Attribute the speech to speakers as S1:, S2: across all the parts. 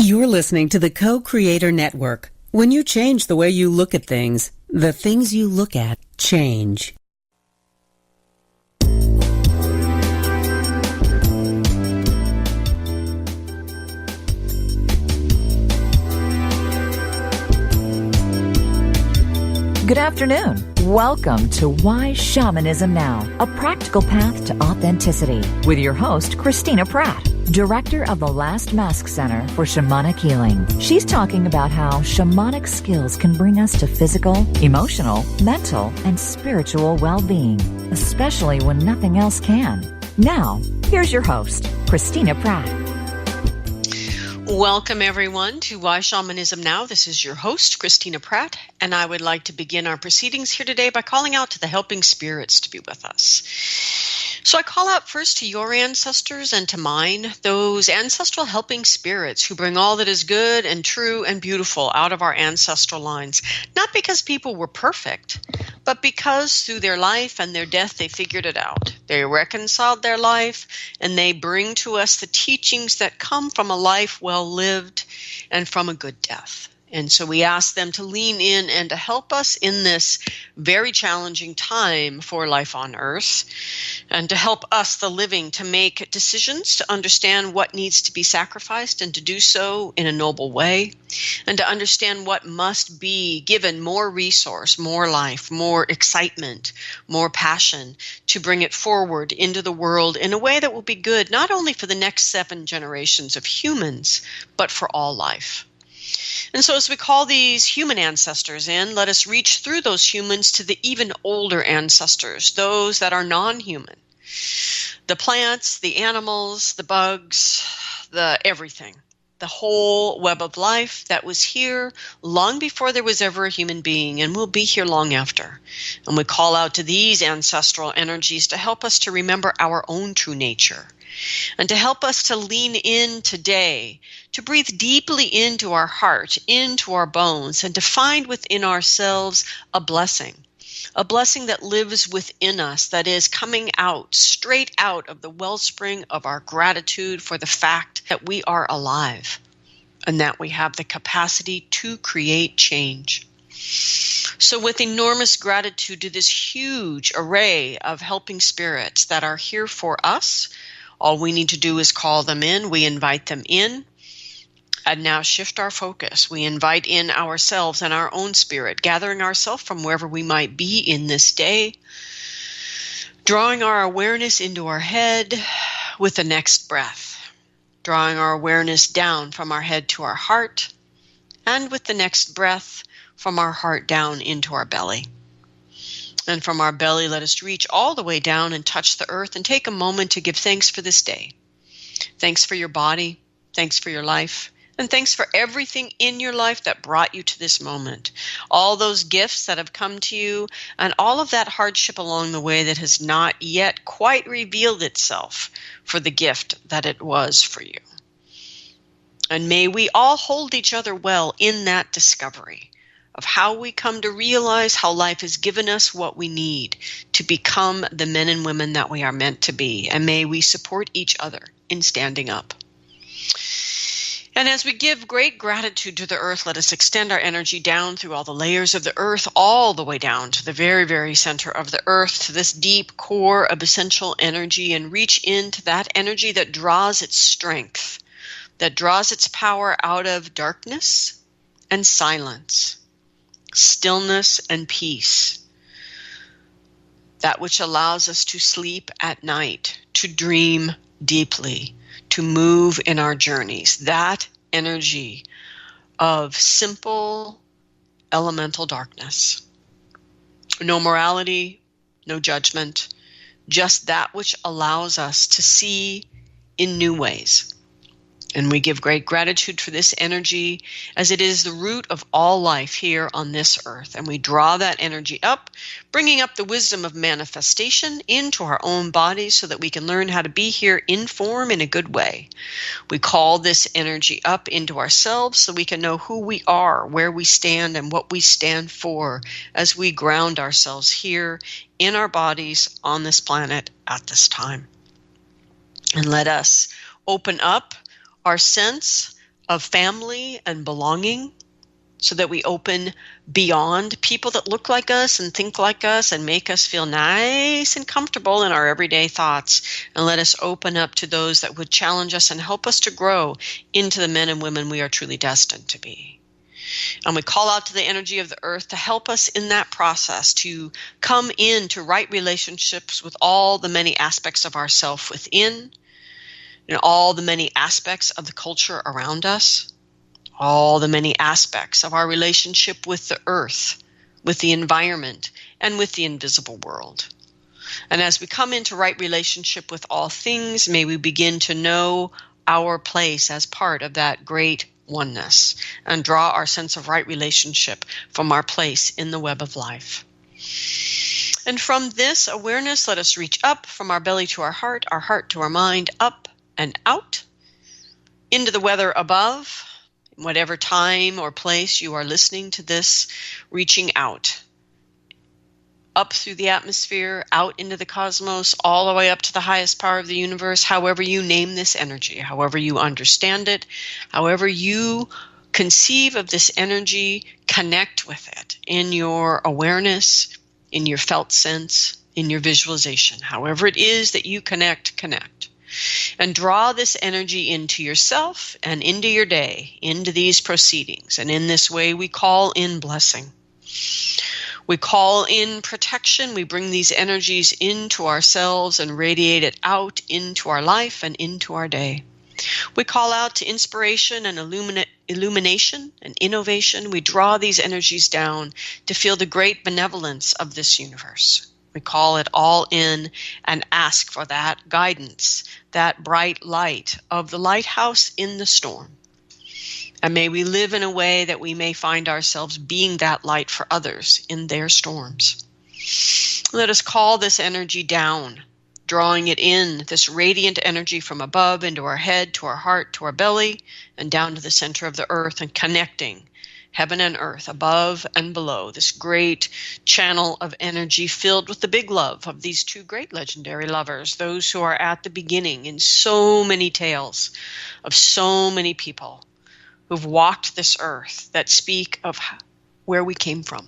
S1: You're listening to the Co-Creator Network. When you change the way you look at things, the things you look at change.
S2: Good afternoon. Welcome to Why Shamanism Now, a practical path to authenticity, with your host, Christina Pratt, Director of the Last Mask Center for Shamanic Healing. She's talking about how shamanic skills can bring us to physical, emotional, mental, and spiritual well-being, especially when nothing else can. Now, here's your host, Christina Pratt.
S3: Welcome, everyone, to Why Shamanism Now. This is your host, Christina Pratt, and I would like to begin our proceedings here today by calling out to the helping spirits to be with us. So I call out first to your ancestors and to mine, those ancestral helping spirits who bring all that is good and true and beautiful out of our ancestral lines, not because people were perfect, but because through their life and their death they figured it out. They reconciled their life, and they bring to us the teachings that come from a life well lived and from a good death. And so we ask them to lean in and to help us in this very challenging time for life on Earth, and to help us, the living, to make decisions, to understand what needs to be sacrificed and to do so in a noble way, and to understand what must be given more resource, more life, more excitement, more passion, to bring it forward into the world in a way that will be good, not only for the next 7 generations of humans, but for all life. And so as we call these human ancestors in, let us reach through those humans to the even older ancestors, those that are non-human. The plants, the animals, the bugs, the everything. The whole web of life that was here long before there was ever a human being and will be here long after. And we call out to these ancestral energies to help us to remember our own true nature, and to help us to lean in today, to breathe deeply into our heart, into our bones, and to find within ourselves a blessing that lives within us, that is coming out, straight out of the wellspring of our gratitude for the fact that we are alive and that we have the capacity to create change. So with enormous gratitude to this huge array of helping spirits that are here for us, all we need to do is call them in. We invite them in. And now shift our focus. We invite in ourselves and our own spirit, gathering ourselves from wherever we might be in this day, drawing our awareness into our head with the next breath, drawing our awareness down from our head to our heart, and with the next breath from our heart down into our belly. And from our belly, let us reach all the way down and touch the earth and take a moment to give thanks for this day. Thanks for your body. Thanks for your life. And thanks for everything in your life that brought you to this moment. All those gifts that have come to you, and all of that hardship along the way that has not yet quite revealed itself for the gift that it was for you. And may we all hold each other well in that discovery of how we come to realize how life has given us what we need to become the men and women that we are meant to be. And may we support each other in standing up. And as we give great gratitude to the earth, let us extend our energy down through all the layers of the earth, all the way down to the very, very center of the earth, to this deep core of essential energy, and reach into that energy that draws its strength, that draws its power out of darkness and silence, stillness and peace, that which allows us to sleep at night, to dream deeply, to move in our journeys, that energy of simple elemental darkness. No morality, no judgment, just that which allows us to see in new ways. And we give great gratitude for this energy, as it is the root of all life here on this earth. And we draw that energy up, bringing up the wisdom of manifestation into our own bodies so that we can learn how to be here in form in a good way. We call this energy up into ourselves so we can know who we are, where we stand, and what we stand for as we ground ourselves here in our bodies on this planet at this time. And let us open up our sense of family and belonging, so that we open beyond people that look like us and think like us and make us feel nice and comfortable in our everyday thoughts, and let us open up to those that would challenge us and help us to grow into the men and women we are truly destined to be. And we call out to the energy of the earth to help us in that process, to come into right relationships with all the many aspects of ourself within, and all the many aspects of the culture around us, all the many aspects of our relationship with the earth, with the environment, and with the invisible world. And as we come into right relationship with all things, may we begin to know our place as part of that great oneness, and draw our sense of right relationship from our place in the web of life. And from this awareness, let us reach up from our belly to our heart to our mind, up and out, into the weather above, in whatever time or place you are listening to this, reaching out, up through the atmosphere, out into the cosmos, all the way up to the highest power of the universe, however you name this energy, however you understand it, however you conceive of this energy, connect with it in your awareness, in your felt sense, in your visualization, however it is that you connect. And draw this energy into yourself and into your day, into these proceedings. And in this way, we call in blessing. We call in protection. We bring these energies into ourselves and radiate it out into our life and into our day. We call out to inspiration and illumination and innovation. We draw these energies down to feel the great benevolence of this universe. We call it all in and ask for that guidance, that bright light of the lighthouse in the storm. And may we live in a way that we may find ourselves being that light for others in their storms. Let us call this energy down, drawing it in, this radiant energy from above into our head, to our heart, to our belly, and down to the center of the earth, and connecting heaven and earth, above and below, this great channel of energy filled with the big love of these two great legendary lovers, those who are at the beginning in so many tales of so many people who've walked this earth, that speak of where we came from.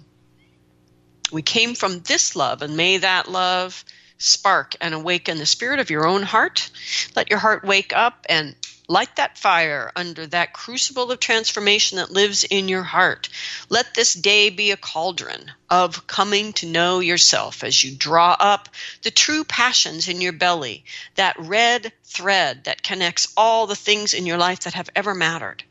S3: We came from this love, and may that love spark and awaken the spirit of your own heart. Let your heart wake up and light that fire under that crucible of transformation that lives in your heart. Let this day be a cauldron of coming to know yourself as you draw up the true passions in your belly, that red thread that connects all the things in your life that have ever mattered.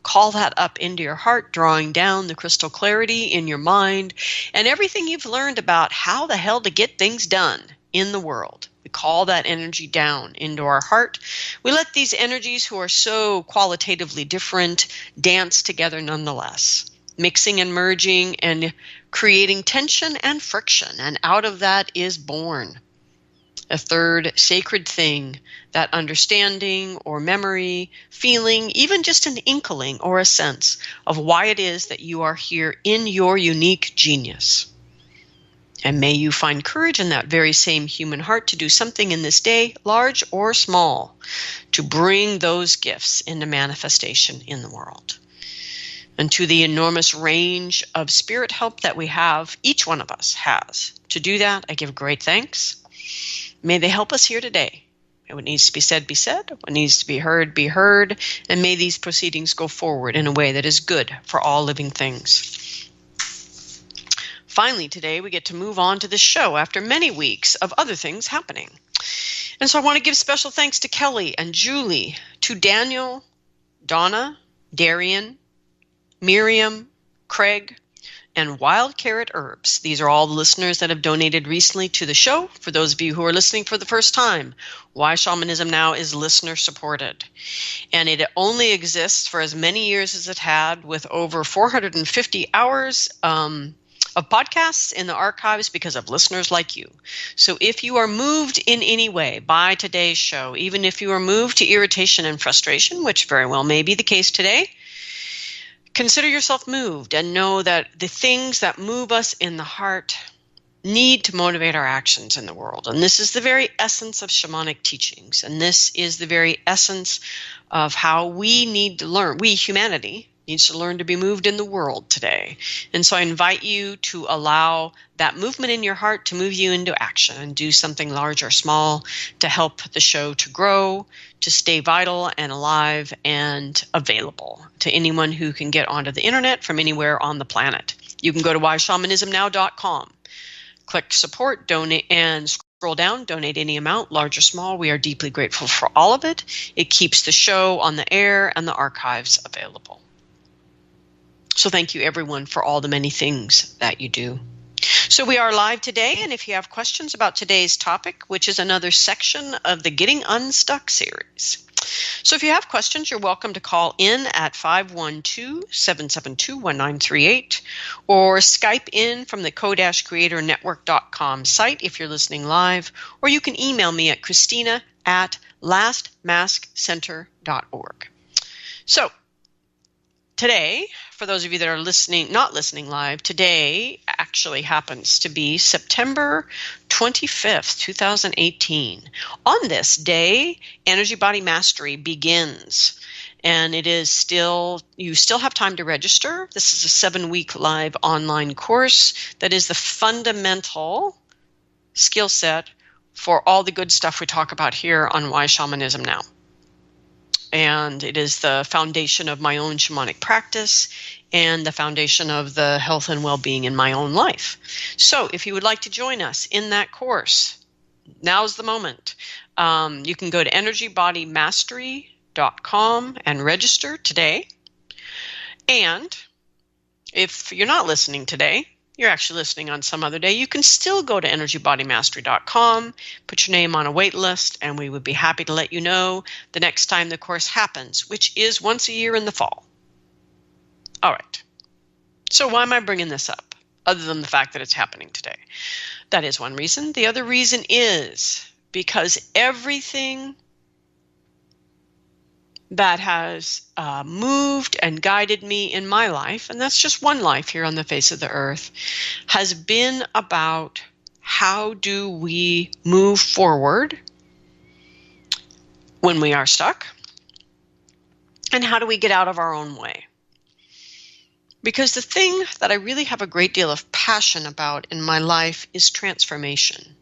S3: Call that up into your heart, drawing down the crystal clarity in your mind and everything you've learned about how the hell to get things done in the world. We call that energy down into our heart. We let these energies, who are so qualitatively different, dance together nonetheless, mixing and merging and creating tension and friction. And out of that is born a third sacred thing, that understanding or memory, feeling, even just an inkling or a sense of why it is that you are here in your unique genius. And may you find courage in that very same human heart to do something in this day, large or small, to bring those gifts into manifestation in the world. And to the enormous range of spirit help that we have, each one of us has, to do that, I give great thanks. May they help us here today. May what needs to be said, what needs to be heard, and may these proceedings go forward in a way that is good for all living things. Finally, today we get to move on to the show after many weeks of other things happening. And so I want to give special thanks to Kelly and Julie, to Daniel, Donna, Darian, Miriam, Craig, and Wild Carrot Herbs. These are all the listeners that have donated recently to the show. For those of you who are listening for the first time, Why Shamanism Now is listener supported. And it only exists for as many years as it had, with over 450 hours of podcasts in the archives because of listeners like you. So if you are moved in any way by today's show, even if you are moved to irritation and frustration, which very well may be the case today, consider yourself moved and know that the things that move us in the heart need to motivate our actions in the world. And this is the very essence of shamanic teachings. And this is the very essence of how we need to learn. We, humanity, needs to learn to be moved in the world today. And so I invite you to allow that movement in your heart to move you into action and do something large or small to help the show to grow, to stay vital and alive and available to anyone who can get onto the internet from anywhere on the planet. You can go to whyshamanismnow.com. Click support, donate, and scroll down, donate any amount, large or small. We are deeply grateful for all of it. It keeps the show on the air and the archives available. So thank you, everyone, for all the many things that you do. So we are live today, and if you have questions about today's topic, which is another section of the Getting Unstuck series. So if you have questions, you're welcome to call in at 512-772-1938 or Skype in from the co-creatornetwork.com site if you're listening live, or you can email me at christina@lastmaskcenter.org. So today, for those of you that are not listening live, today actually happens to be September 25th, 2018. On this day, Energy Body Mastery begins. And you still have time to register. This is a 7-week live online course that is the fundamental skill set for all the good stuff we talk about here on Why Shamanism Now. And it is the foundation of my own shamanic practice and the foundation of the health and well-being in my own life. So if you would like to join us in that course, now's the moment. You can go to energybodymastery.com and register today. And if you're not listening today, you're actually listening on some other day, you can still go to energybodymastery.com, put your name on a wait list, and we would be happy to let you know the next time the course happens, which is once a year in the fall. All right. So why am I bringing this up, other than the fact that it's happening today? That is one reason. The other reason is because everything that has moved and guided me in my life, and that's just one life here on the face of the earth, has been about how do we move forward when we are stuck, and how do we get out of our own way. Because the thing that I really have a great deal of passion about in my life is transformation,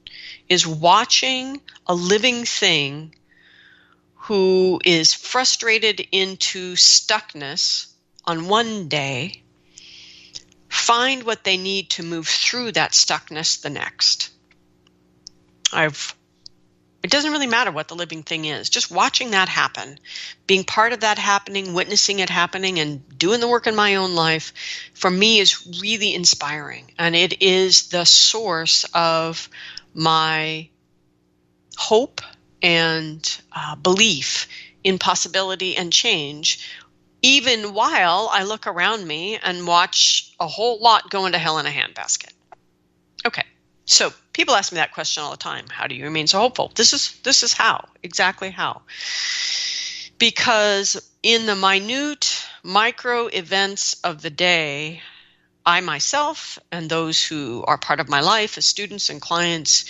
S3: is watching a living thing who is frustrated into stuckness on one day, find what they need to move through that stuckness the next. It doesn't really matter what the living thing is, just watching that happen, being part of that happening, witnessing it happening, and doing the work in my own life, for me is really inspiring. And it is the source of my hope and belief in possibility and change, even while I look around me and watch a whole lot go into hell in a handbasket. Okay, so people ask me that question all the time. How do you remain so hopeful? This is how, exactly how. Because in the minute micro events of the day, I myself and those who are part of my life as students and clients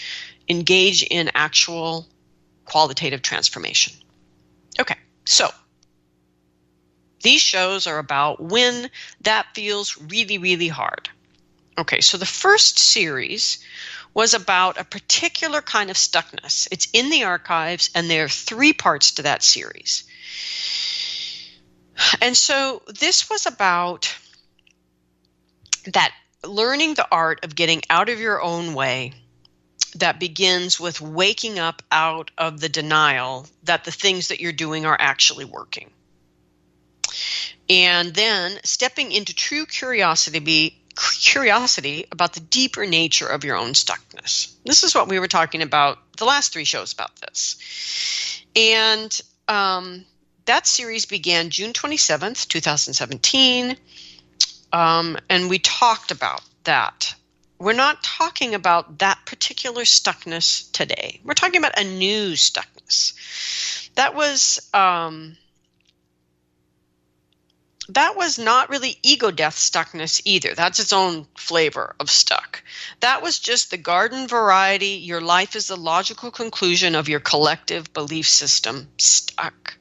S3: engage in actual qualitative transformation. Okay, so these shows are about when that feels really, really hard. Okay, so the first series was about a particular kind of stuckness. It's in the archives, and there are 3 parts to that series. And so this was about that learning the art of getting out of your own way, that begins with waking up out of the denial that the things that you're doing are actually working. And then stepping into true curiosity about the deeper nature of your own stuckness. This is what we were talking about the last 3 shows about this. And that series began June 27th, 2017. And we talked about that. We're not talking about that particular stuckness today. We're talking about a new stuckness. That was not really ego death stuckness either. That's its own flavor of stuck. That was just the garden variety. Your life is the logical conclusion of your collective belief system, stuck.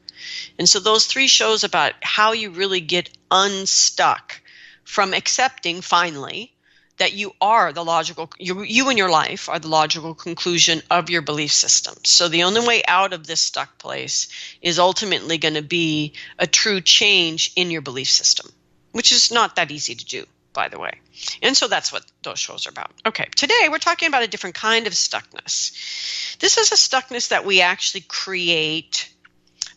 S3: And so those 3 shows about how you really get unstuck from accepting finally that you are the logical, you and your life are the logical conclusion of your belief system. So the only way out of this stuck place is ultimately going to be a true change in your belief system, which is not that easy to do, by the way. And so that's what those shows are about. Okay, today we're talking about a different kind of stuckness. This is a stuckness that we actually create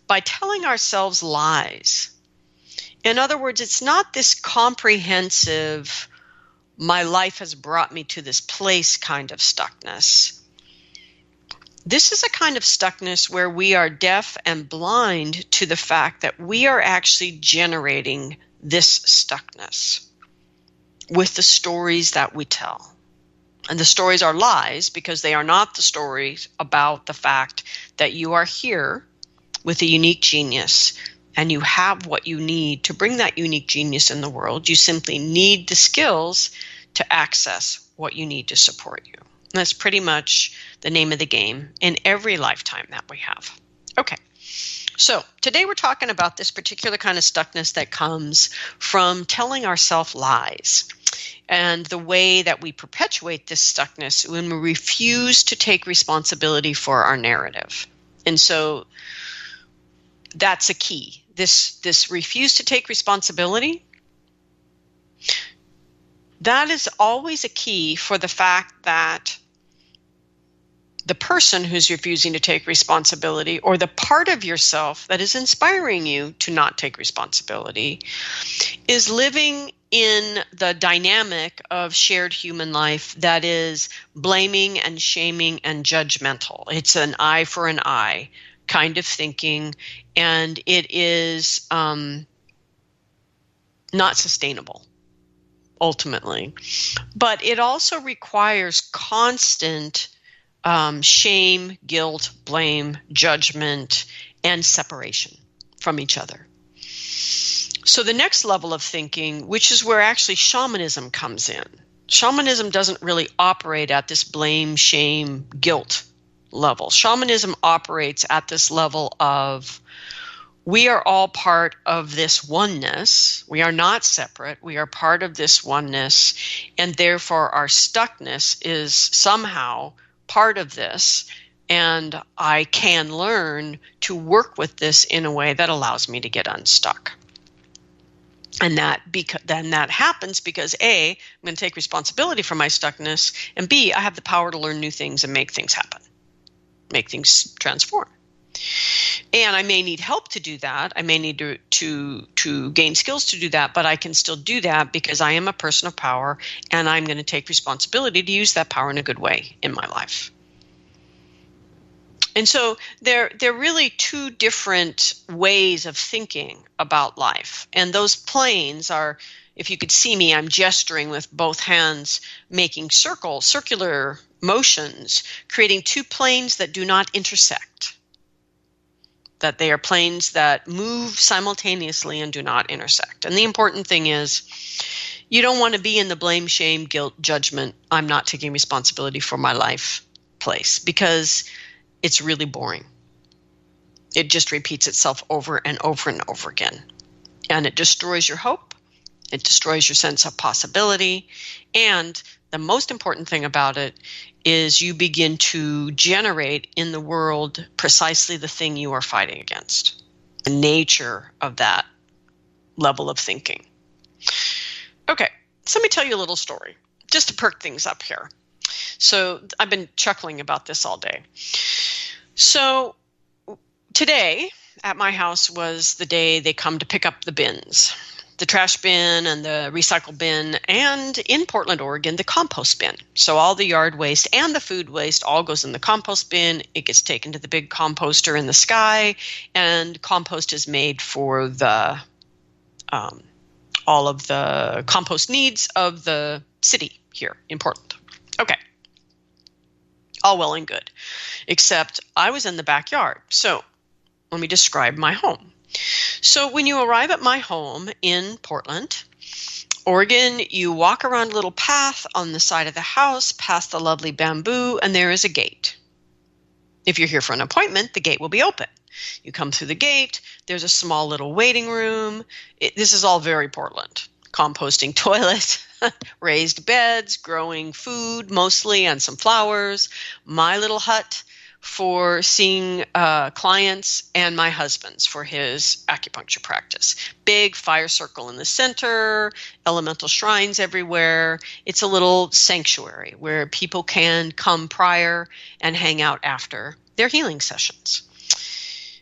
S3: by telling ourselves lies. In other words, it's not this comprehensive, my life has brought me to this place kind of stuckness. This is a kind of stuckness where we are deaf and blind to the fact that we are actually generating this stuckness with the stories that we tell. And the stories are lies because they are not the stories about the fact that you are here with a unique genius and you have what you need to bring that unique genius in the world. You simply need the skills to access what you need to support you. And that's pretty much the name of the game in every lifetime that we have. Okay, so today we're talking about this particular kind of stuckness that comes from telling ourselves lies. And the way that we perpetuate this stuckness when we refuse to take responsibility for our narrative. And so that's a key. This refuse to take responsibility, that is always a key for the fact that the person who's refusing to take responsibility, or the part of yourself that is inspiring you to not take responsibility, is living in the dynamic of shared human life that is blaming and shaming and judgmental. It's an eye for an eye kind of thinking, and it is not sustainable ultimately. But it also requires constant shame, guilt, blame, judgment, and separation from each other. So the next level of thinking, which is where actually shamanism comes in. Shamanism doesn't really operate at this blame, shame, guilt level. Shamanism operates at this level of we are all part of this oneness. We are not separate. We are part of this oneness, and therefore our stuckness is somehow part of this, and I can learn to work with this in a way that allows me to get unstuck. And then that happens because A, I'm going to take responsibility for my stuckness, and B, I have the power to learn new things and make things happen, make things transform. And I may need help to do that. I may need to gain skills to do that, but I can still do that because I am a person of power, and I'm going to take responsibility to use that power in a good way in my life. And so they're really 2 different ways of thinking about life. And those planes are, if you could see me, I'm gesturing with both hands, making circular motions, creating 2 planes that do not intersect. That they are planes that move simultaneously and do not intersect. And the important thing is, you don't want to be in the blame, shame, guilt, judgment, I'm not taking responsibility for my life place, because it's really boring. It just repeats itself over and over and over again. And it destroys your hope. It destroys your sense of possibility. And the most important thing about it is you begin to generate in the world precisely the thing you are fighting against. The nature of that level of thinking. Okay, so let me tell you a little story, just to perk things up here. So I've been chuckling about this all day. So today at my house was the day they come to pick up the bins. The trash bin and the recycle bin, and in Portland, Oregon, the compost bin. So all the yard waste and the food waste all goes in the compost bin. It gets taken to the big composter in the sky, and compost is made for the all of the compost needs of the city here in Portland. Okay. All well and good, except I was in the backyard. So let me describe my home. So when you arrive at my home in Portland, Oregon, you walk around a little path on the side of the house, past the lovely bamboo, and there is a gate. If you're here for an appointment, the gate will be open. You come through the gate, there's a small little waiting room. This is all very Portland. Composting toilet, raised beds, growing food mostly, and some flowers. My little hut for seeing clients, and my husband's for his acupuncture practice. Big fire circle in the center, elemental shrines everywhere. It's a little sanctuary where people can come prior and hang out after their healing sessions.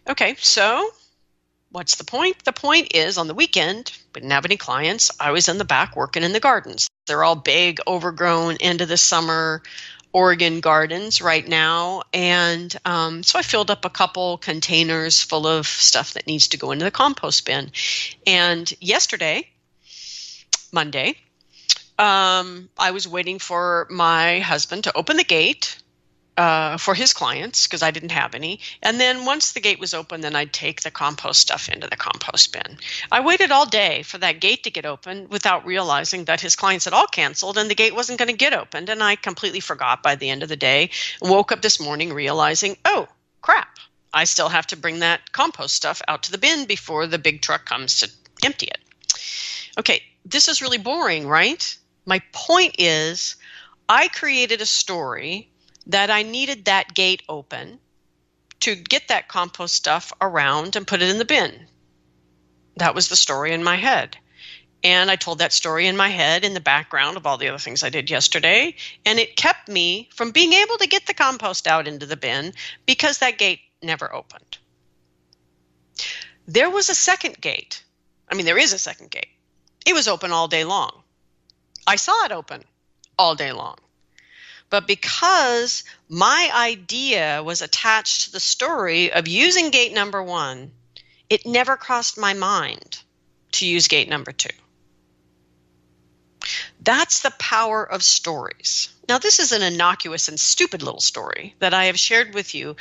S3: Okay, so what's the point? The point is, on the weekend, we didn't have any clients. I was in the back working in the gardens. They're all big, overgrown, end of the summer Oregon gardens right now. And so I filled up a couple containers full of stuff that needs to go into the compost bin. And yesterday, Monday, I was waiting for my husband to open the gate for his clients because I didn't have any. And then once the gate was open, then I'd take the compost stuff into the compost bin. I waited all day for that gate to get open without realizing that his clients had all canceled and the gate wasn't going to get opened. And I completely forgot by the end of the day and woke up this morning realizing, oh, crap, I still have to bring that compost stuff out to the bin before the big truck comes to empty it. Okay, this is really boring, right? My point is I created a story that I needed that gate open to get that compost stuff around and put it in the bin. That was the story in my head. And I told that story in my head in the background of all the other things I did yesterday. And it kept me from being able to get the compost out into the bin because that gate never opened. There was a second gate. There is a second gate. It was open all day long. I saw it open all day long. But because my idea was attached to the story of using gate number 1, it never crossed my mind to use gate number 2. That's the power of stories. Now, this is an innocuous and stupid little story that I have shared with you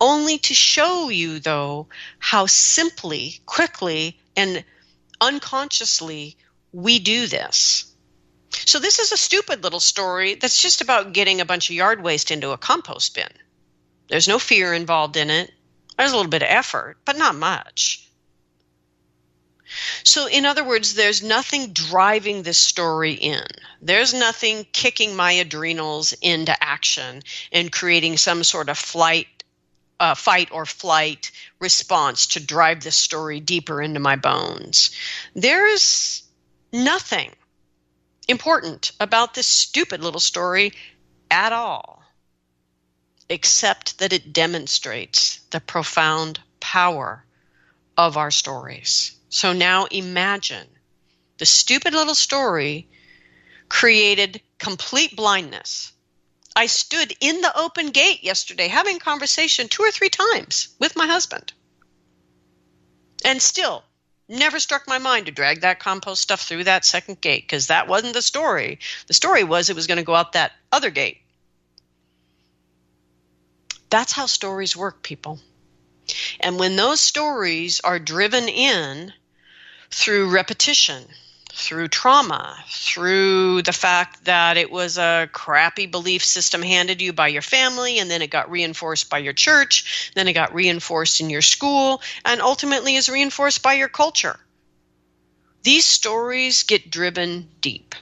S3: only to show you, though, how simply, quickly, and unconsciously we do this. So this is a stupid little story that's just about getting a bunch of yard waste into a compost bin. There's no fear involved in it. There's a little bit of effort, but not much. So in other words, there's nothing driving this story in. There's nothing kicking my adrenals into action and creating some sort of fight or flight response to drive this story deeper into my bones. There's nothing important about this stupid little story at all, except that it demonstrates the profound power of our stories. So now imagine the stupid little story created complete blindness. I stood in the open gate yesterday having conversation 2 or 3 times with my husband, and still never struck my mind to drag that compost stuff through that second gate because that wasn't the story. The story was it was going to go out that other gate. That's how stories work, people. And when those stories are driven in through repetition, through trauma, through the fact that it was a crappy belief system handed you by your family, and then it got reinforced by your church, then it got reinforced in your school, and ultimately is reinforced by your culture. These stories get driven deep,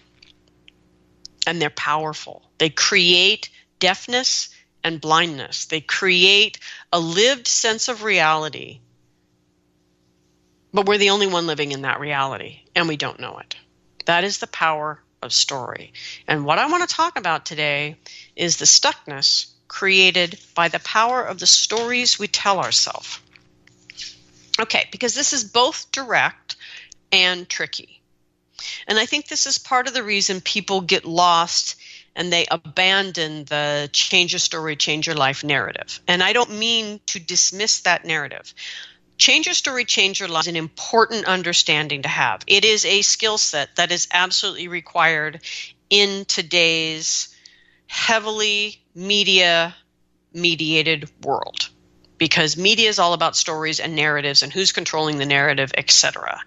S3: and they're powerful. They create deafness and blindness. They create a lived sense of reality. But we're the only one living in that reality, and we don't know it. That is the power of story. And what I want to talk about today is the stuckness created by the power of the stories we tell ourselves. Okay, because this is both direct and tricky. And I think this is part of the reason people get lost and they abandon the change your story, change your life narrative. And I don't mean to dismiss that narrative. Change your story, change your life is an important understanding to have. It is a skill set that is absolutely required in today's heavily media-mediated world, because media is all about stories and narratives and who's controlling the narrative, etc.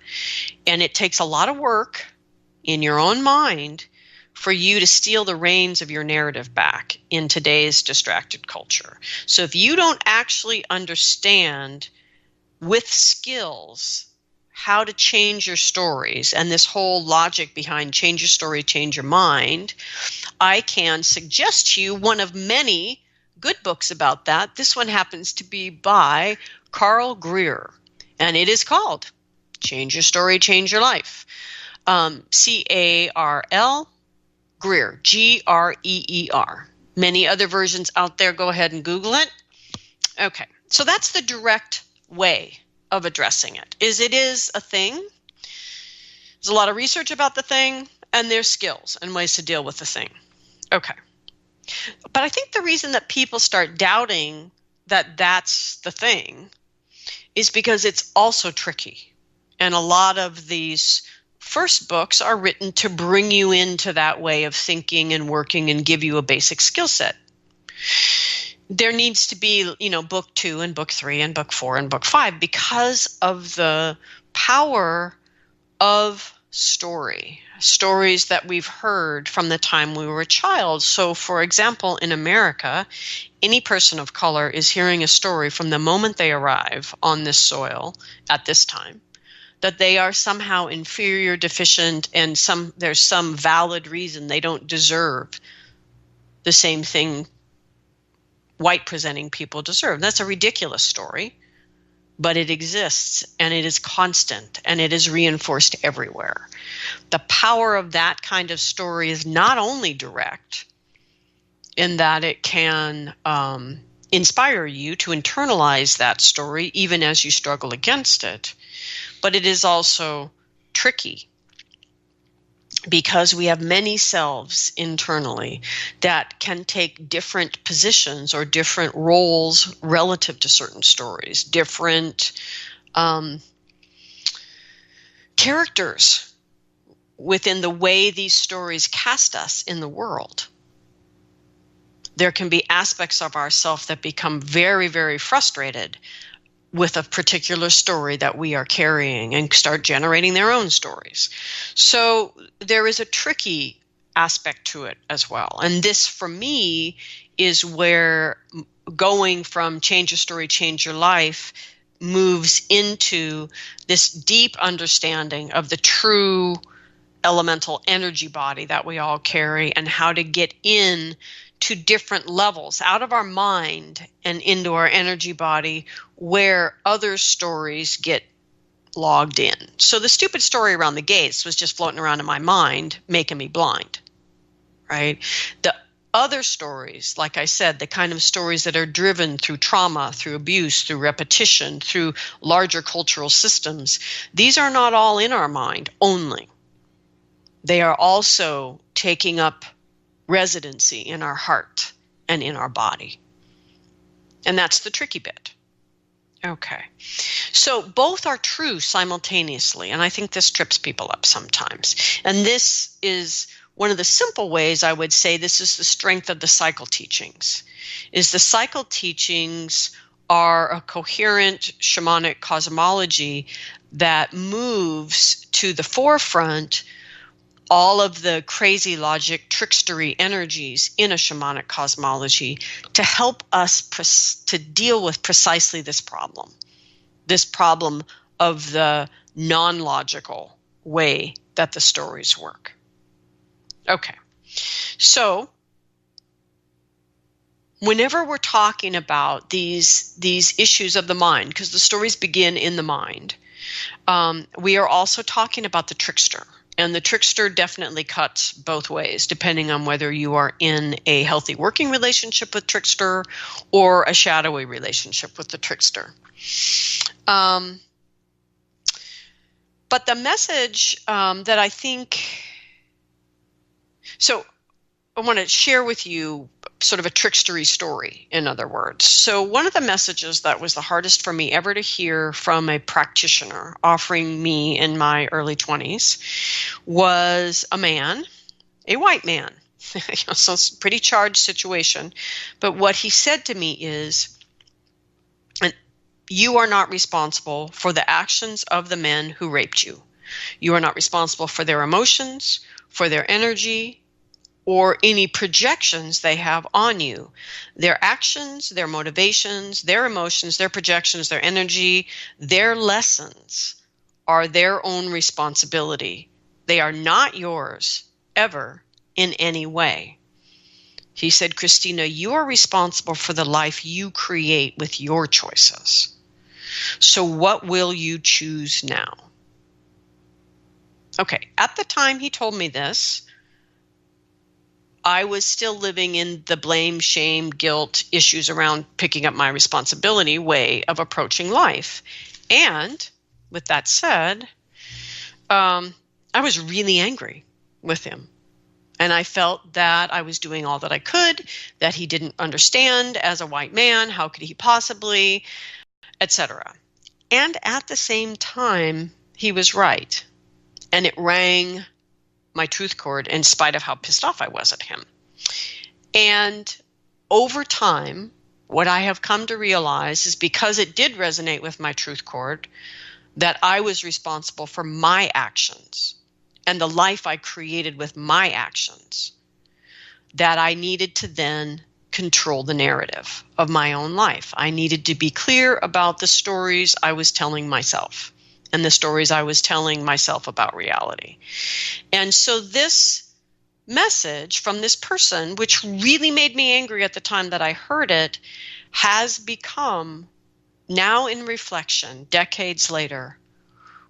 S3: And it takes a lot of work in your own mind for you to steal the reins of your narrative back in today's distracted culture. So if you don't actually understand with skills how to change your stories and this whole logic behind change your story, change your mind, I can suggest to you one of many good books about that. This one happens to be by Carl Greer, and it is called Change Your Story, Change Your Life. C-A-R-L, Greer, G-R-E-E-R. Many other versions out there. Go ahead and Google it. Okay, so that's the direct way of addressing it. It is a thing. There's a lot of research about the thing, and there's skills and ways to deal with the thing. Okay. But I think the reason that people start doubting that that's the thing is because it's also tricky. And a lot of these first books are written to bring you into that way of thinking and working and give you a basic skill set. There needs to be, book 2 and book 3 and book 4 and book 5 because of the power of stories that we've heard from the time we were a child. So, for example, in America, any person of color is hearing a story from the moment they arrive on this soil at this time, that they are somehow inferior, deficient, and there's some valid reason they don't deserve the same thing white presenting people deserve. That's a ridiculous story, but it exists and it is constant and it is reinforced everywhere. The power of that kind of story is not only direct in that it can inspire you to internalize that story even as you struggle against it, but it is also tricky because we have many selves internally that can take different positions or different roles relative to certain stories, different characters within the way these stories cast us in the world. There can be aspects of ourself that become very, very frustrated with a particular story that we are carrying and start generating their own stories. So there is a tricky aspect to it as well. And this, for me, is where going from change your story, change your life moves into this deep understanding of the true elemental energy body that we all carry and how to get in to different levels out of our mind and into our energy body where other stories get logged in. So the stupid story around the gates was just floating around in my mind, making me blind, right? The other stories, like I said, the kind of stories that are driven through trauma, through abuse, through repetition, through larger cultural systems, these are not all in our mind only. They are also taking up residency in our heart and in our body. And that's the tricky bit. Okay. So both are true simultaneously, and I think this trips people up sometimes. And this is one of the simple ways I would say this is the strength of the cycle teachings, is the cycle teachings are a coherent shamanic cosmology that moves to the forefront all of the crazy logic, trickstery energies in a shamanic cosmology to help us to deal with precisely this problem of the non-logical way that the stories work. Okay, so whenever we're talking about these issues of the mind, because the stories begin in the mind, we are also talking about the trickster. And the trickster definitely cuts both ways, depending on whether you are in a healthy working relationship with trickster or a shadowy relationship with the trickster. But the message that I think, so I want to share with you sort of a trickstery story, in other words. So one of the messages that was the hardest for me ever to hear from a practitioner offering me in my early 20s was a man, a white man. So it's a pretty charged situation. But what he said to me is, you are not responsible for the actions of the men who raped you. You are not responsible for their emotions, for their energy, or any projections they have on you. Their actions, their motivations, their emotions, their projections, their energy, their lessons are their own responsibility. They are not yours, ever, in any way. He said, Christina, you are responsible for the life you create with your choices. So what will you choose now? Okay, at the time he told me this, I was still living in the blame, shame, guilt issues around picking up my responsibility way of approaching life. And with that said, I was really angry with him. And I felt that I was doing all that I could, that he didn't understand as a white man. How could he possibly, etc. And at the same time, he was right. And it rang my truth cord in spite of how pissed off I was at him. And over time, what I have come to realize is because it did resonate with my truth cord, that I was responsible for my actions and the life I created with my actions, that I needed to then control the narrative of my own life. I needed to be clear about the stories I was telling myself and the stories I was telling myself about reality. And so this message from this person, which really made me angry at the time that I heard it, has become, now in reflection, decades later,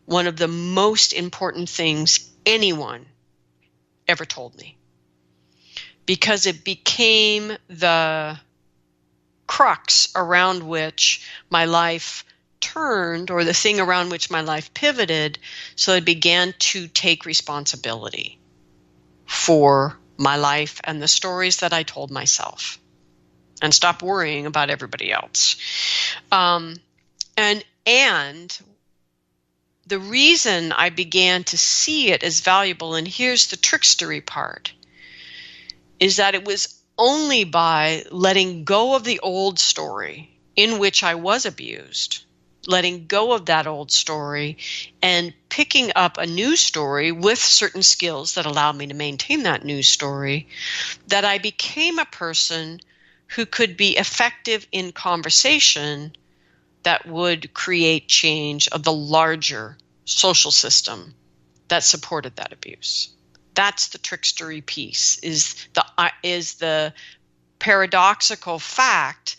S3: one of the most important things anyone ever told me. Because it became the crux around which my life turned, or the thing around which my life pivoted, so I began to take responsibility for my life and the stories that I told myself and stop worrying about everybody else. And the reason I began to see it as valuable, and here's the trickstery part, is that it was only by letting go of the old story in which I was abused, letting go of that old story and picking up a new story with certain skills that allowed me to maintain that new story, that I became a person who could be effective in conversation that would create change of the larger social system that supported that abuse. That's the trickstery piece, is the paradoxical fact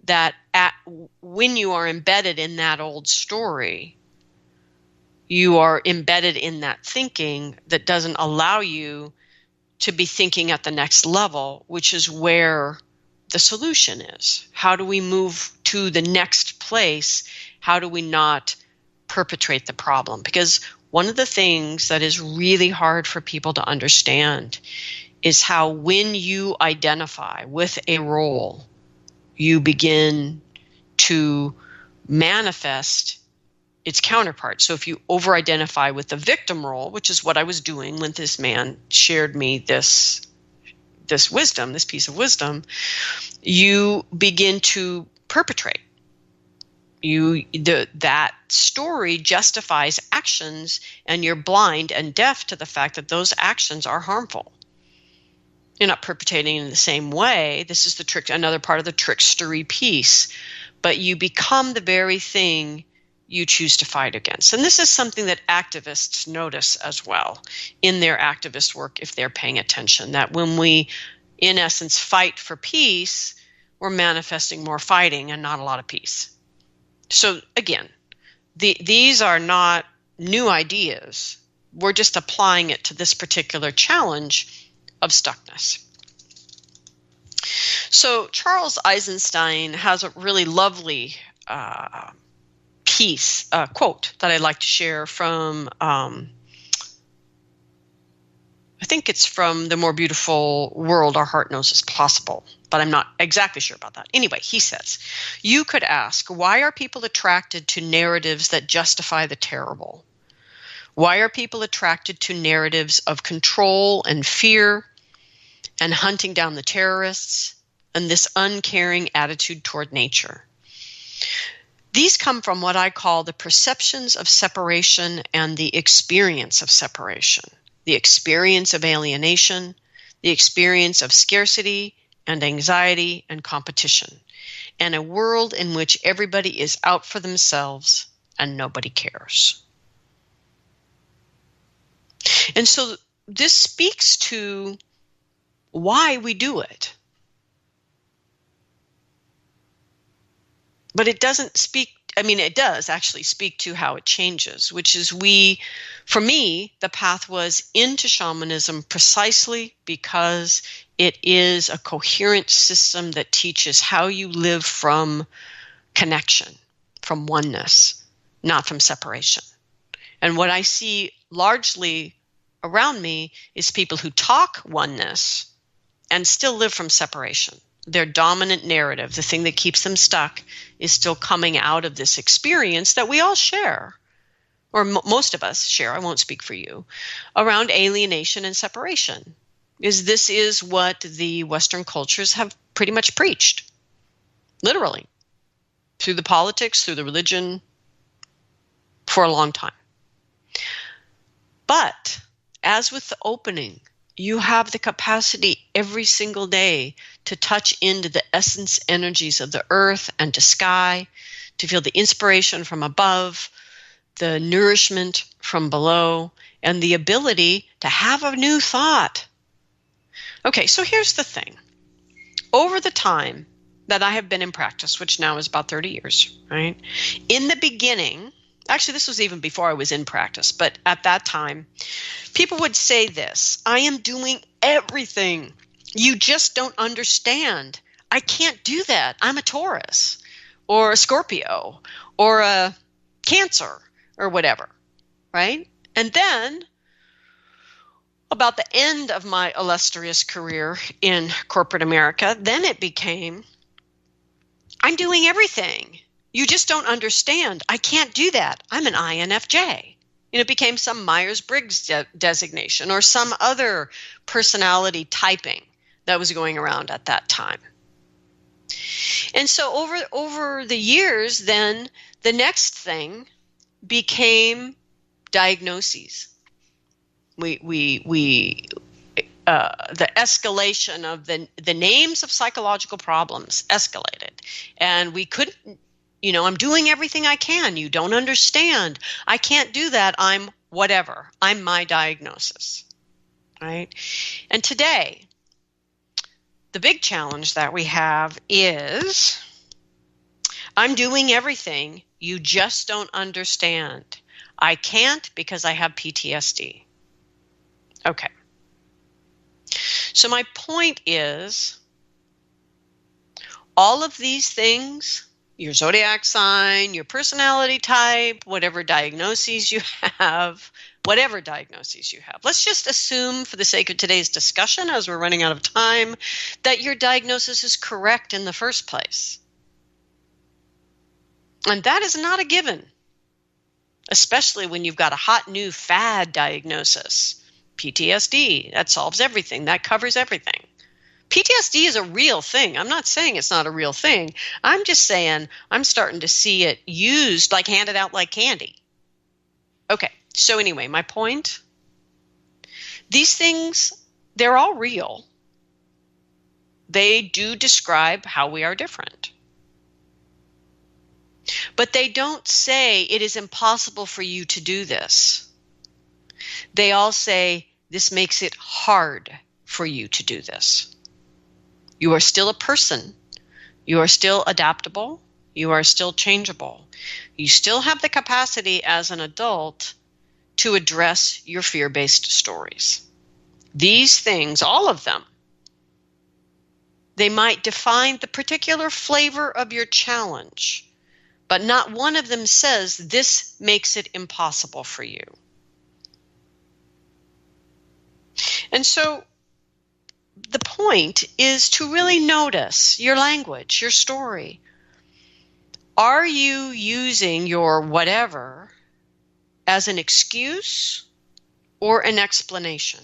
S3: that when you are embedded in that old story, you are embedded in that thinking that doesn't allow you to be thinking at the next level, which is where the solution is. How do we move to the next place? How do we not perpetrate the problem? Because one of the things that is really hard for people to understand is how when you identify with a role, you begin to manifest its counterpart. So if you over-identify with the victim role, which is what I was doing when this man shared me this wisdom, this piece of wisdom, you begin to perpetrate. That story justifies actions, and you're blind and deaf to the fact that those actions are harmful. You're not perpetrating in the same way. This is another part of the trickstery piece. But you become the very thing you choose to fight against. And this is something that activists notice as well in their activist work, if they're paying attention, that when we, in essence, fight for peace, we're manifesting more fighting and not a lot of peace. So again, these are not new ideas. We're just applying it to this particular challenge of stuckness. So Charles Eisenstein has a really lovely quote that I'd like to share from, I think it's from The More Beautiful World Our Heart Knows Is Possible, but I'm not exactly sure about that. Anyway, he says, you could ask, why are people attracted to narratives that justify the terrible? Why are people attracted to narratives of control and fear and hunting down the terrorists and this uncaring attitude toward nature? These come from what I call the perceptions of separation and the experience of separation, the experience of alienation, the experience of scarcity and anxiety and competition, and a world in which everybody is out for themselves and nobody cares. And so this speaks to why we do it. But it doesn't speak, it does actually speak to how it changes, which is for me, the path was into shamanism precisely because it is a coherent system that teaches how you live from connection, from oneness, not from separation. And what I see largely around me is people who talk oneness and still live from separation. Their dominant narrative, the thing that keeps them stuck, is still coming out of this experience that we all share, or most of us share, I won't speak for you, around alienation and separation. This is what the Western cultures have pretty much preached, literally, through the politics, through the religion, for a long time. But as with the opening, you have the capacity every single day to touch into the essence energies of the earth and to sky, to feel the inspiration from above, the nourishment from below, and the ability to have a new thought. Okay, so here's the thing. Over the time that I have been in practice, which now is about 30 years, right? In the beginning, actually, this was even before I was in practice, but at that time, people would say this: I am doing everything. You just don't understand. I can't do that. I'm a Taurus or a Scorpio or a Cancer or whatever, right? And then about the end of my illustrious career in corporate America, then it became, I'm doing everything. You just don't understand. I can't do that. I'm an INFJ. It became some Myers-Briggs designation or some other personality typing that was going around at that time. And so over the years, then the next thing became diagnoses. The escalation of the names of psychological problems escalated, and we couldn't. I'm doing everything I can. You don't understand. I can't do that. I'm whatever. I'm my diagnosis, right? And today, the big challenge that we have is I'm doing everything. You just don't understand. I can't because I have PTSD. Okay. So my point is, all of these things, your zodiac sign, your personality type, whatever diagnoses you have, let's just assume for the sake of today's discussion, as we're running out of time, that your diagnosis is correct in the first place. And that is not a given, especially when you've got a hot new fad diagnosis. PTSD, that solves everything. That covers everything. PTSD is a real thing. I'm not saying it's not a real thing. I'm just saying I'm starting to see it used, like handed out like candy. Okay, so anyway, my point, these things, they're all real. They do describe how we are different. But they don't say it is impossible for you to do this. They all say this makes it hard for you to do this. You are still a person. You are still adaptable. You are still changeable. You still have the capacity as an adult to address your fear-based stories. These things, all of them, they might define the particular flavor of your challenge, but not one of them says this makes it impossible for you. And so the point is to really notice your language, your story. Are you using your whatever as an excuse or an explanation?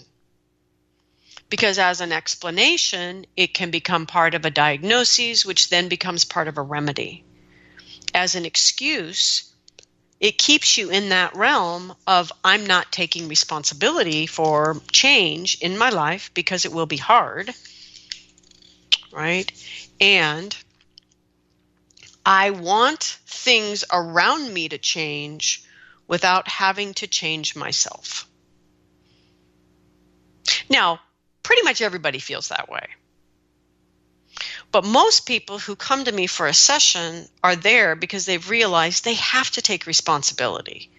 S3: Because as an explanation, it can become part of a diagnosis, which then becomes part of a remedy. as an excuse, it keeps you in that realm of I'm not taking responsibility for change in my life because it will be hard, right? And I want things around me to change without having to change myself. Now, pretty much everybody feels that way. But most people who come to me for a session are there because they've realized they have to take responsibility.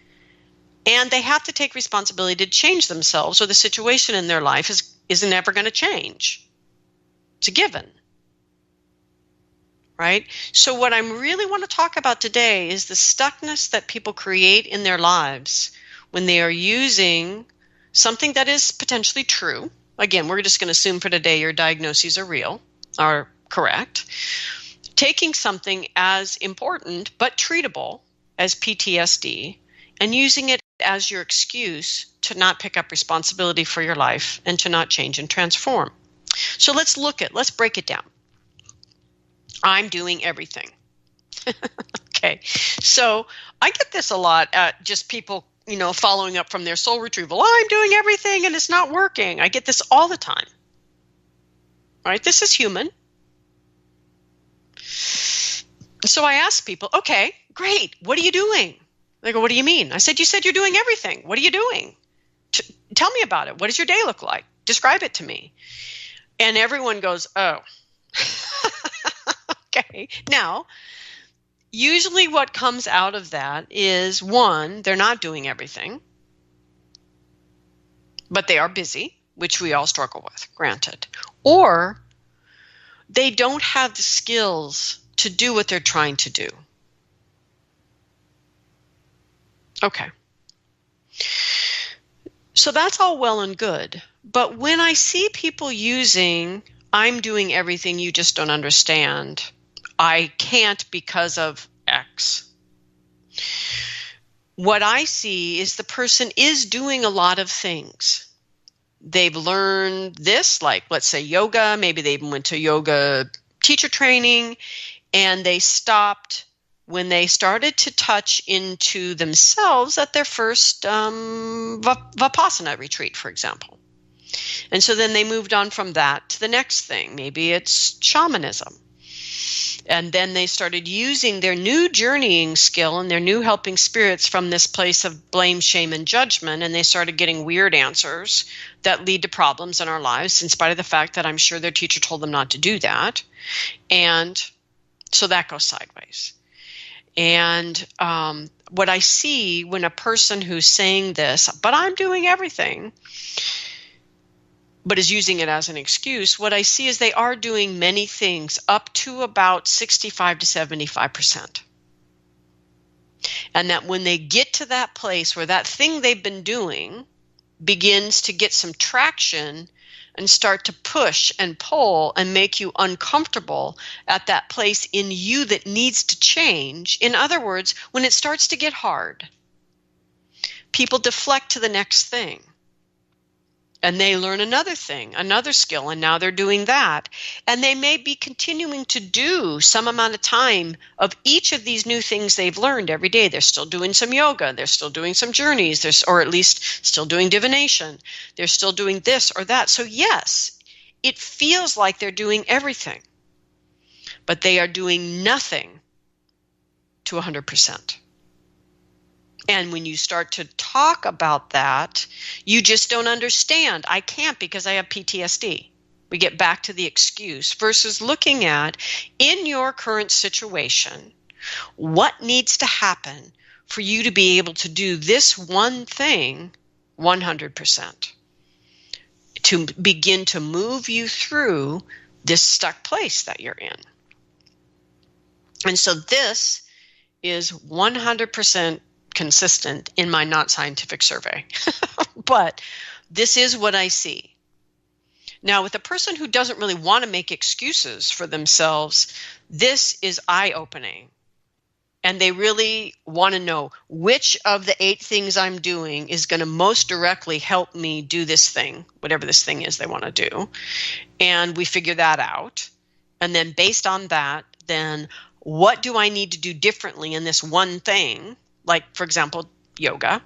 S3: And they have to take responsibility to change themselves, or the situation in their life isn't ever going to change. It's a given. Right? So what I really want to talk about today is the stuckness that people create in their lives when they are using something that is potentially true. Again, we're just going to assume for today your diagnoses are real, are correct. Taking something as important but treatable as PTSD and using it as your excuse to not pick up responsibility for your life and to not change and transform. So let's break it down. I'm doing everything. Okay. So I get this a lot at just people, following up from their soul retrieval. I'm doing everything and it's not working. I get this all the time. Right? This is human. So I ask people, okay, great. What are you doing? They go, what do you mean? I said, you said you're doing everything. What are you doing? Tell me about it. What does your day look like? Describe it to me. And everyone goes, oh. Okay. Now, usually what comes out of that is, one, they're not doing everything, but they are busy, which we all struggle with, granted. Or they don't have the skills to do what they're trying to do. Okay. So that's all well and good. But when I see people using, I'm doing everything, you just don't understand, I can't because of X. What I see is the person is doing a lot of things. They've learned this, like let's say yoga, maybe they even went to yoga teacher training, and they stopped when they started to touch into themselves at their first Vipassana retreat, for example. And so then they moved on from that to the next thing. Maybe it's shamanism. And then they started using their new journeying skill and their new helping spirits from this place of blame, shame, and judgment. And they started getting weird answers that lead to problems in our lives, in spite of the fact that I'm sure their teacher told them not to do that. And so that goes sideways. And what I see when a person who's saying this, but I'm doing everything, but is using it as an excuse, what I see is they are doing many things up to about 65 to 75%. And that when they get to that place where that thing they've been doing begins to get some traction and start to push and pull and make you uncomfortable at that place in you that needs to change. In other words, when it starts to get hard, people deflect to the next thing. And they learn another thing, another skill, and now they're doing that. And they may be continuing to do some amount of time of each of these new things they've learned every day. They're still doing some yoga. They're still doing some journeys, or at least still doing divination. They're still doing this or that. So yes, it feels like they're doing everything, but they are doing nothing to 100%. And when you start to talk about that, you just don't understand. I can't because I have PTSD. We get back to the excuse versus looking at, in your current situation, what needs to happen for you to be able to do this one thing 100%, to begin to move you through this stuck place that you're in. And so this is 100% consistent in my not scientific survey, but this is what I see. Now, with a person who doesn't really want to make excuses for themselves, this is eye-opening. And they really want to know which of the 8 things I'm doing is going to most directly help me do this thing, whatever this thing is they want to do. And we figure that out. And then based on that, then what do I need to do differently in this one thing? Like, for example, yoga.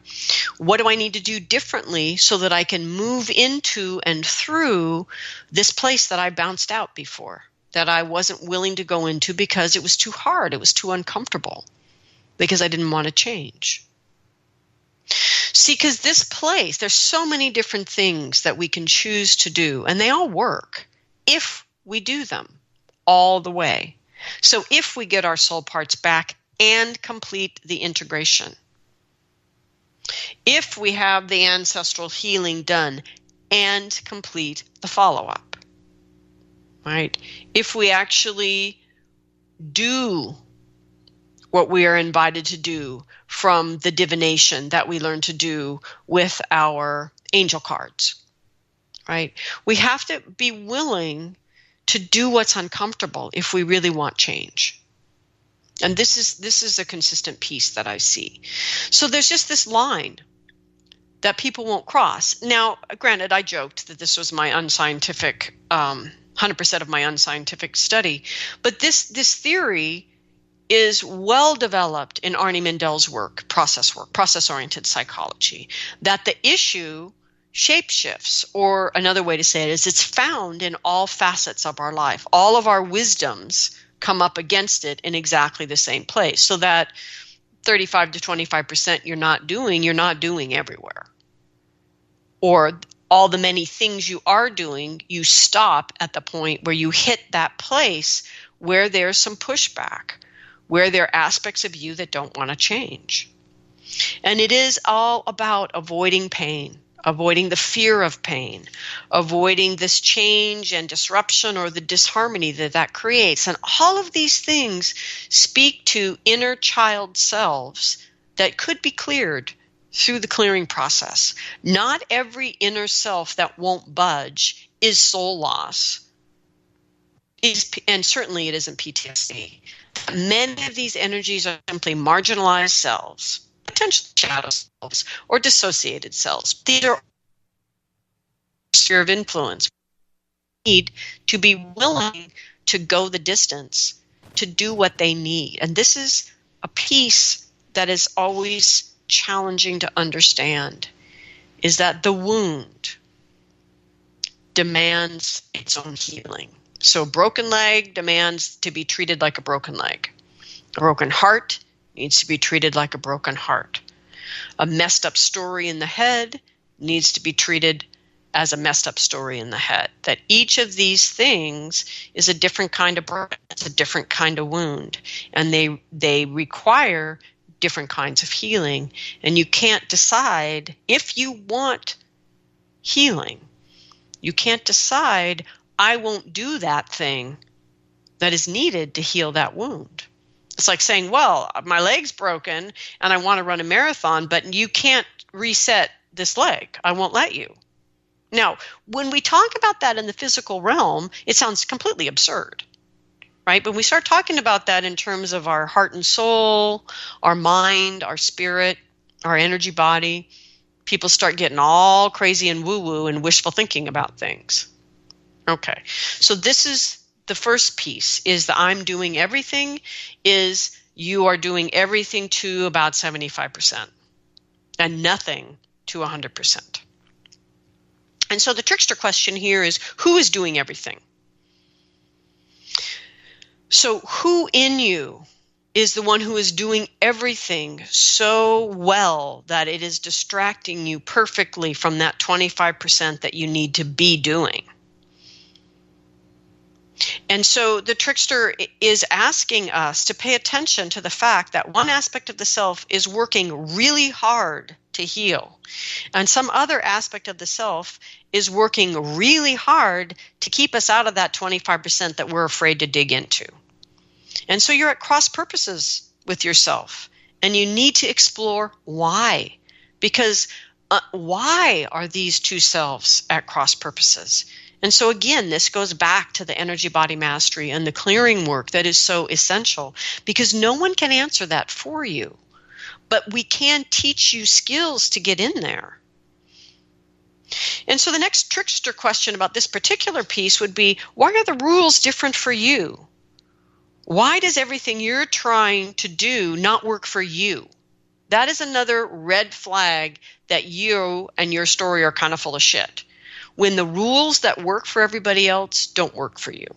S3: What do I need to do differently so that I can move into and through this place that I bounced out before, that I wasn't willing to go into because it was too hard, it was too uncomfortable, because I didn't want to change. See, because this place, there's so many different things that we can choose to do, and they all work if we do them all the way. So if we get our soul parts back and complete the integration, if we have the ancestral healing done and complete the follow-up, right? If we actually do what we are invited to do from the divination that we learn to do with our angel cards, right? We have to be willing to do what's uncomfortable if we really want change. And this is a consistent piece that I see. So there's just this line that people won't cross. Now, granted, I joked that this was my unscientific, 100% of my unscientific study, but this theory is well developed in Arnie Mindell's work, process-oriented psychology, that the issue shapeshifts, or another way to say it is it's found in all facets of our life. All of our wisdoms come up against it in exactly the same place. So that 35 to 25% you're not doing everywhere. Or all the many things you are doing, you stop at the point where you hit that place where there's some pushback, where there are aspects of you that don't want to change. And it is all about avoiding pain, avoiding the fear of pain, avoiding this change and disruption or the disharmony that creates. And all of these things speak to inner child selves that could be cleared through the clearing process. Not every inner self that won't budge is soul loss, and certainly it isn't PTSD. Many of these energies are simply marginalized selves, potentially shadow selves, or dissociated selves. These are sphere of influence. We need to be willing to go the distance to do what they need. And this is a piece that is always challenging to understand, is that the wound demands its own healing. So a broken leg demands to be treated like a broken leg. A broken heart needs to be treated like a broken heart. A messed up story in the head needs to be treated as a messed up story in the head. That each of these things is a different kind of burden, it's a different kind of wound, and they require different kinds of healing. And you can't decide if you want healing. You can't decide, I won't do that thing that is needed to heal that wound. It's like saying, well, my leg's broken and I want to run a marathon, but you can't reset this leg. I won't let you. Now, when we talk about that in the physical realm, it sounds completely absurd, right? But we start talking about that in terms of our heart and soul, our mind, our spirit, our energy body. People start getting all crazy and woo-woo and wishful thinking about things. Okay, so this is the first piece, is the I'm doing everything, is you are doing everything to about 75% and nothing to 100%. And so the trickster question here is, who is doing everything? So who in you is the one who is doing everything so well that it is distracting you perfectly from that 25% that you need to be doing? And so the trickster is asking us to pay attention to the fact that one aspect of the self is working really hard to heal, and some other aspect of the self is working really hard to keep us out of that 25% that we're afraid to dig into. And so you're at cross purposes with yourself, and you need to explore why. Because why are these two selves at cross purposes? And so again, this goes back to the energy body mastery and the clearing work that is so essential, because no one can answer that for you. But we can teach you skills to get in there. And so the next trickster question about this particular piece would be, why are the rules different for you? Why does everything you're trying to do not work for you? That is another red flag that you and your story are kind of full of shit. When the rules that work for everybody else don't work for you.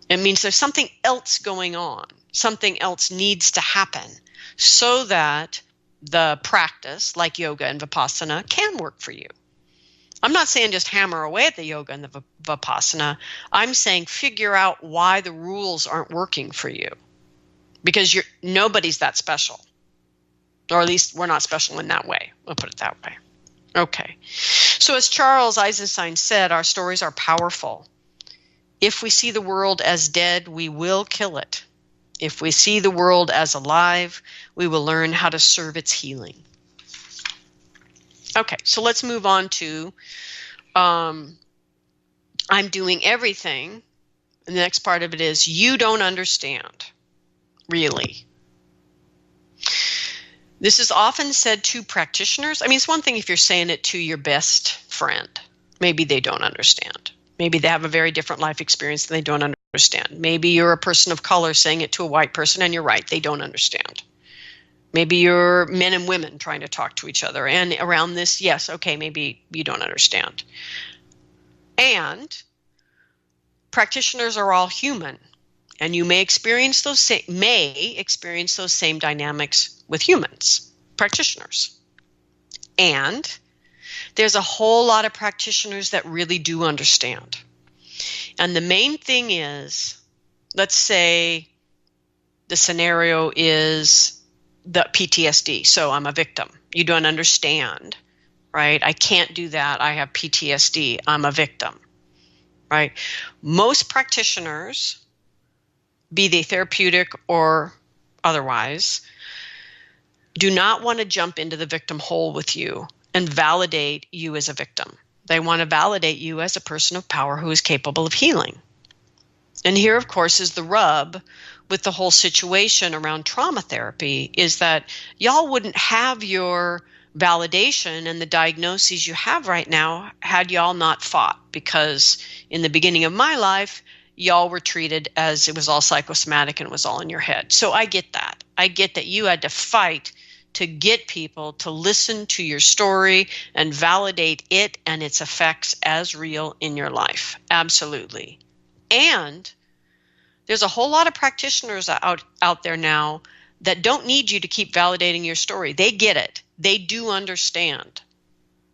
S3: It means there's something else going on. Something else needs to happen so that the practice, like yoga and vipassana, can work for you. I'm not saying just hammer away at the yoga and the vipassana. I'm saying figure out why the rules aren't working for you. Because nobody's that special. Or at least we're not special in that way. We'll put it that way. Okay. So as Charles Eisenstein said, our stories are powerful. If we see the world as dead, we will kill it. If we see the world as alive, we will learn how to serve its healing. Okay, so let's move on to I'm doing everything. And the next part of it is you don't understand, really. This is often said to practitioners. I mean, it's one thing if you're saying it to your best friend. Maybe they don't understand. Maybe they have a very different life experience and they don't understand. Maybe you're a person of color saying it to a white person and you're right, they don't understand. Maybe you're men and women trying to talk to each other. And around this, yes, okay, maybe you don't understand. And practitioners are all human. And you may experience those same dynamics with humans, practitioners. And there's a whole lot of practitioners that really do understand. And the main thing is, let's say the scenario is the PTSD. So I'm a victim. You don't understand, right? I can't do that. I have PTSD. I'm a victim, right? Most practitioners, be they therapeutic or otherwise, do not want to jump into the victim hole with you and validate you as a victim. They want to validate you as a person of power who is capable of healing. And here, of course, is the rub with the whole situation around trauma therapy is that y'all wouldn't have your validation and the diagnoses you have right now had y'all not fought, because in the beginning of my life, y'all were treated as it was all psychosomatic and it was all in your head. So I get that. I get that you had to fight to get people to listen to your story and validate it and its effects as real in your life. Absolutely. And there's a whole lot of practitioners out there now that don't need you to keep validating your story. They get it. They do understand.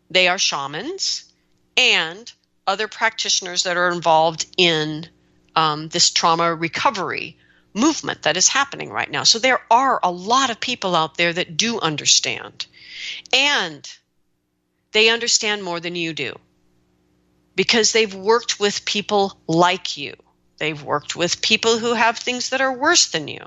S3: They are shamans and other practitioners that are involved in this trauma recovery movement that is happening right now. So there are a lot of people out there that do understand. And they understand more than you do because they've worked with people like you. They've worked with people who have things that are worse than you.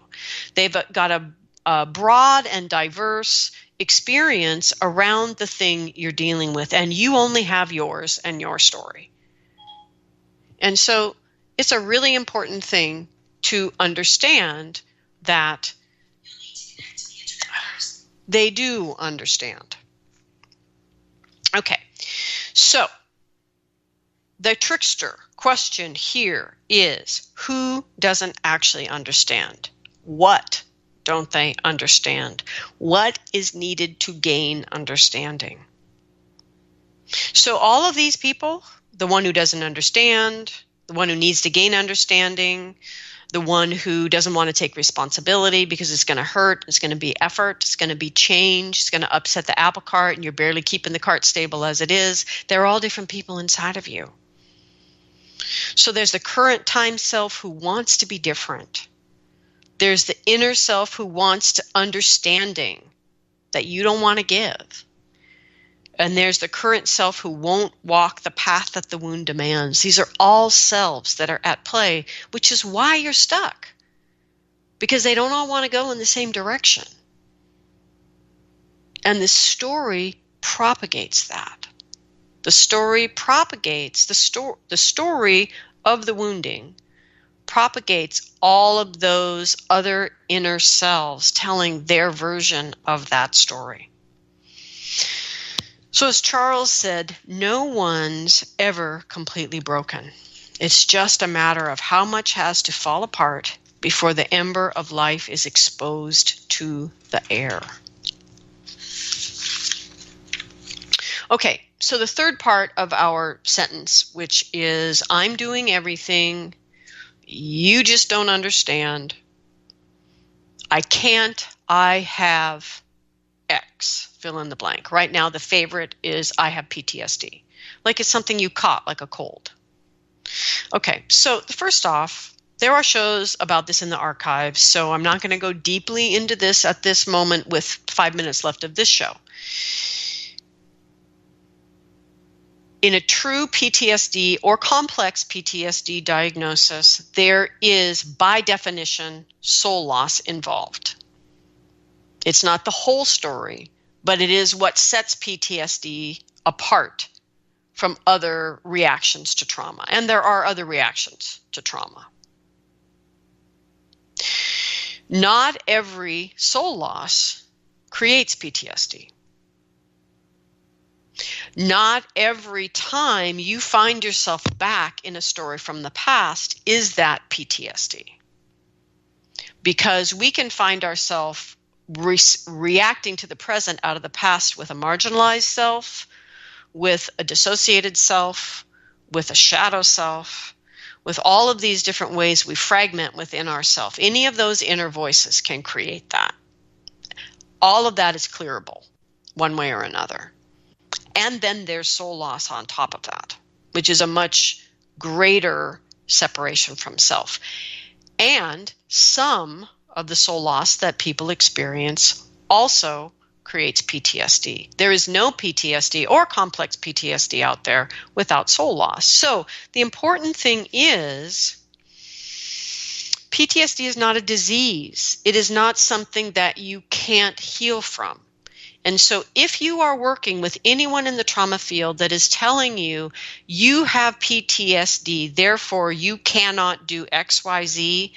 S3: They've got a broad and diverse experience around the thing you're dealing with, and you only have yours and your story. And so it's a really important thing to understand that they do understand. Okay, so the trickster question here is, who doesn't actually understand? What don't they understand? What is needed to gain understanding? So all of these people, the one who doesn't understand, the one who needs to gain understanding, the one who doesn't want to take responsibility because it's going to hurt, it's going to be effort, it's going to be change, it's going to upset the apple cart and you're barely keeping the cart stable as it is. They're all different people inside of you. So there's the current time self who wants to be different. There's the inner self who wants to understanding that you don't want to give. And there's the current self who won't walk the path that the wound demands. These are all selves that are at play, which is why you're stuck. Because they don't all want to go in the same direction. And the story propagates that. The story propagates, the story of the wounding propagates all of those other inner selves telling their version of that story. So as Charles said, no one's ever completely broken. It's just a matter of how much has to fall apart before the ember of life is exposed to the air. Okay, so the third part of our sentence, which is, I'm doing everything, you just don't understand. I can't, I have X, fill in the blank. Right now, the favorite is I have PTSD. Like it's something you caught, like a cold. Okay, so first off, there are shows about this in the archives, so I'm not going to go deeply into this at this moment with 5 minutes left of this show. In a true PTSD or complex PTSD diagnosis, there is, by definition, soul loss involved. It's not the whole story, but it is what sets PTSD apart from other reactions to trauma. And there are other reactions to trauma. Not every soul loss creates PTSD. Not every time you find yourself back in a story from the past is that PTSD. Because we can find ourselves reacting to the present out of the past with a marginalized self, with a dissociated self, with a shadow self, with all of these different ways we fragment within ourselves. Any of those inner voices can create that. All of that is clearable one way or another. And then there's soul loss on top of that, which is a much greater separation from self. And some of the soul loss that people experience also creates PTSD. There is no PTSD or complex PTSD out there without soul loss. So the important thing is PTSD is not a disease. It is not something that you can't heal from. And so if you are working with anyone in the trauma field that is telling you, you have PTSD, therefore you cannot do XYZ,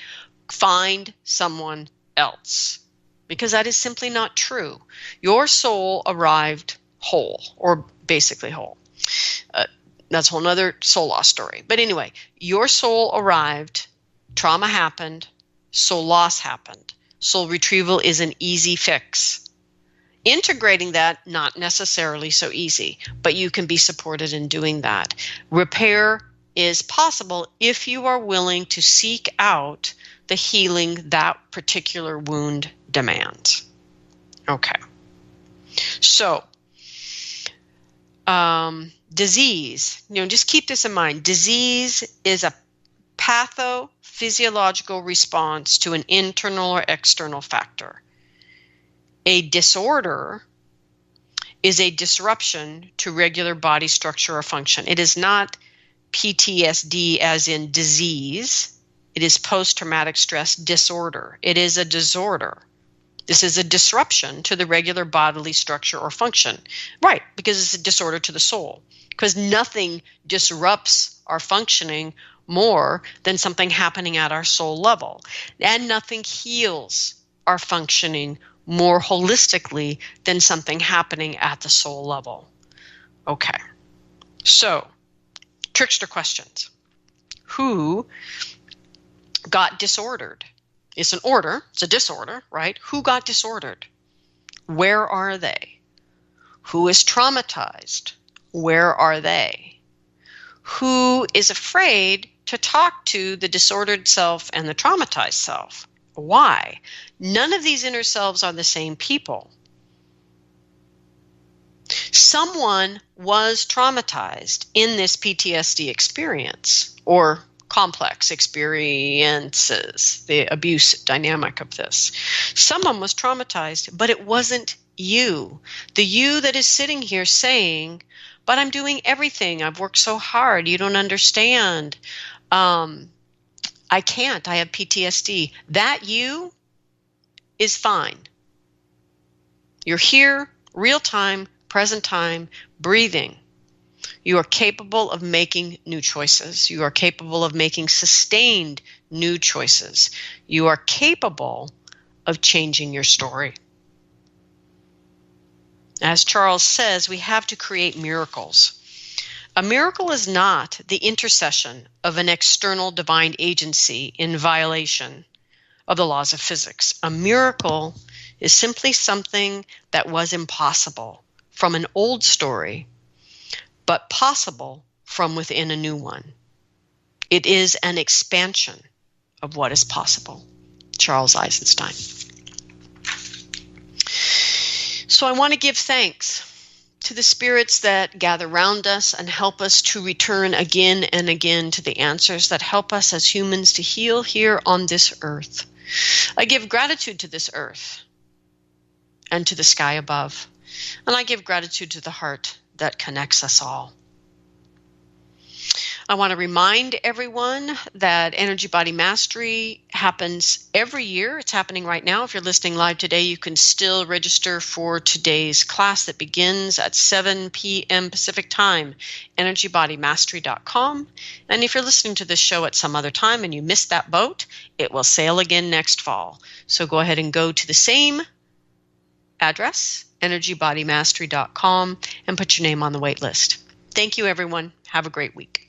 S3: find someone else. Because that is simply not true. Your soul arrived whole, or basically whole. That's a whole other soul loss story. But anyway, your soul arrived, trauma happened, soul loss happened. Soul retrieval is an easy fix. Integrating that, not necessarily so easy, but you can be supported in doing that. Repair is possible if you are willing to seek out the healing that particular wound demands. Okay. So, disease, just keep this in mind. Disease is a pathophysiological response to an internal or external factor. A disorder is a disruption to regular body structure or function. It is not PTSD as in disease. It is post-traumatic stress disorder. It is a disorder. This is a disruption to the regular bodily structure or function. Right, because it's a disorder to the soul. Because nothing disrupts our functioning more than something happening at our soul level. And nothing heals our functioning more holistically than something happening at the soul level. Okay, so trickster questions. Who got disordered? It's an order, it's a disorder, right? Who got disordered? Where are they? Who is traumatized? Where are they? Who is afraid to talk to the disordered self and the traumatized self? Why? None of these inner selves are the same people. Someone was traumatized in this PTSD experience or complex experiences, the abuse dynamic of this. Someone was traumatized, but it wasn't you. The you that is sitting here saying, but I'm doing everything. I've worked so hard. You don't understand. I can't. I have PTSD. That you is fine. You're here, real time, present time, breathing. You are capable of making new choices. You are capable of making sustained new choices. You are capable of changing your story. As Charles says, we have to create miracles. A miracle is not the intercession of an external divine agency in violation of the laws of physics. A miracle is simply something that was impossible from an old story, but possible from within a new one. It is an expansion of what is possible. Charles Eisenstein. So I want to give thanks to the spirits that gather round us and help us to return again and again to the answers that help us as humans to heal here on this earth. I give gratitude to this earth and to the sky above. And I give gratitude to the heart that connects us all. I want to remind everyone that Energy Body Mastery happens every year. It's happening right now. If you're listening live today, you can still register for today's class that begins at 7 p.m. Pacific Time, energybodymastery.com. And if you're listening to this show at some other time and you missed that boat, it will sail again next fall. So go ahead and go to the same address, energybodymastery.com, and put your name on the wait list. Thank you, everyone. Have a great week.